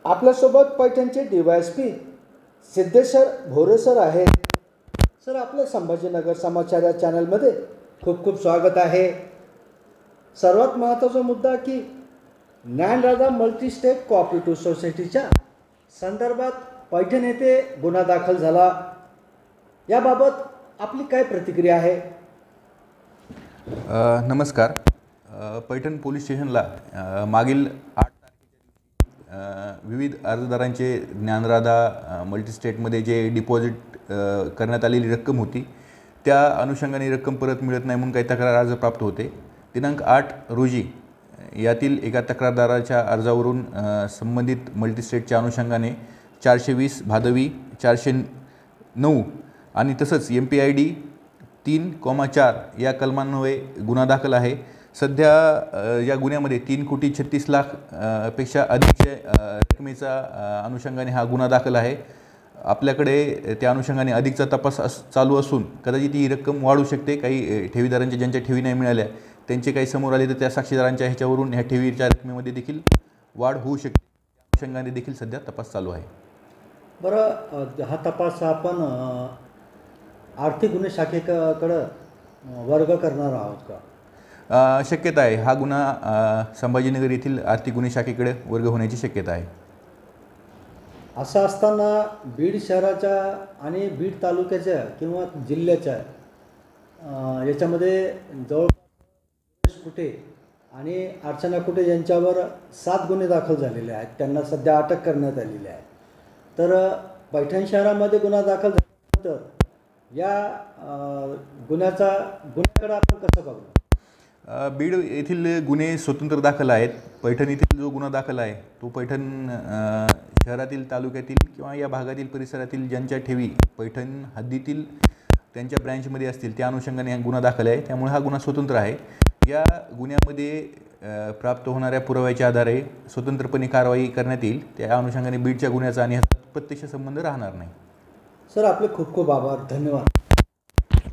आपल्यासोबत पैठणचे DYSP सिद्धेश्वर भोरे sir आहेत. Sir, आपल्या संभाजीनगर समाचार या चॅनलमध्ये खूप खूप स्वागत आहे. सर्वात महत्त्वाचा मुद्दा की ज्ञानराजा मल्टीस्टेट कोऑपरेटिव्ह सोसायटीच्या संदर्भात पैठण येथे गुन्हा दाखल झाला. याबाबत आपली काय प्रतिक्रिया आहे? नमस्कार. पैठण पोलीस स्टेशनला मागील 8 तारखेच्या विविध अर्जदारांचे ज्ञानराधा मल्टीस्टेटमध्ये जे डिपॉझिट करण्यात आलेली रक्कम होती त्या अनुषंगाने रक्कम परत मिळत नाही म्हणून काही तक्रार अर्ज प्राप्त होते. दिनांक 8 रोजी यातील एका तक्रारदाराच्या अर्जावरून संबंधित मल्टीस्टेटच्या अनुषंगाने 420 भादवी 409 आणि तसंच MPID 3,4 या कलमान्वये गुन्हा दाखल आहे. सध्या या गुन्ह्यामध्ये 3,36,00,000 पेक्षा अधिकच्या रकमेचा अनुषंगाने हा गुन्हा दाखल आहे. आपल्याकडे त्या अनुषंगाने अधिकचा तपास चालू असून कदाचित ही रक्कम वाढू शकते. काही ठेवीदारांच्या ज्यांच्या ठेवी नाही मिळाल्या त्यांचे काही समोर आले तर त्या साक्षीदारांच्या ह्याच्यावरून ह्या ठेवीच्या रकमेमध्ये देखील वाढ होऊ शकते. त्या अनुषंगाने देखील सध्या तपास चालू आहे. बरं, हा तपास आपण आर्थिक गुन्हे शाखेकडं वर्ग करणार आहोत का? शक्यता आहे. हा गुन्हा संभाजीनगर येथील आर्थिक गुन्हे शाखेकडे वर्ग होण्याची शक्यता आहे. असं असताना बीड शहराच्या आणि बीड तालुक्याच्या किंवा जिल्ह्याच्या याच्यामध्ये जवळपास कुठे आणि अर्चना कुठे यांच्यावर 7 गुन्हे दाखल झालेले आहेत. त्यांना सध्या अटक करण्यात आलेली आहे. तर पैठण शहरामध्ये गुन्हा दाखल झाल्यानंतर या गुन्ह्याकडे आपण कसं बघू? बीड येथील गुन्हे स्वतंत्र दाखल आहेत. पैठण येथील जो गुन्हा दाखल आहे तो पैठण शहरातील तालुक्यातील किंवा या भागातील परिसरातील ज्यांच्या ठेवी पैठण हद्दीतील त्यांच्या ब्रँचमध्ये असतील त्या अनुषंगाने हा गुन्हा दाखल आहे. त्यामुळे हा गुन्हा स्वतंत्र आहे. या गुन्ह्यामध्ये प्राप्त होणाऱ्या पुराव्याच्या आधारे स्वतंत्रपणे कारवाई करण्यात येईल. त्या अनुषंगाने बीडच्या गुन्ह्याचा आणि ह्याचा प्रत्यक्ष संबंध राहणार नाही. सर, आपले खूप खूप आभार. धन्यवाद.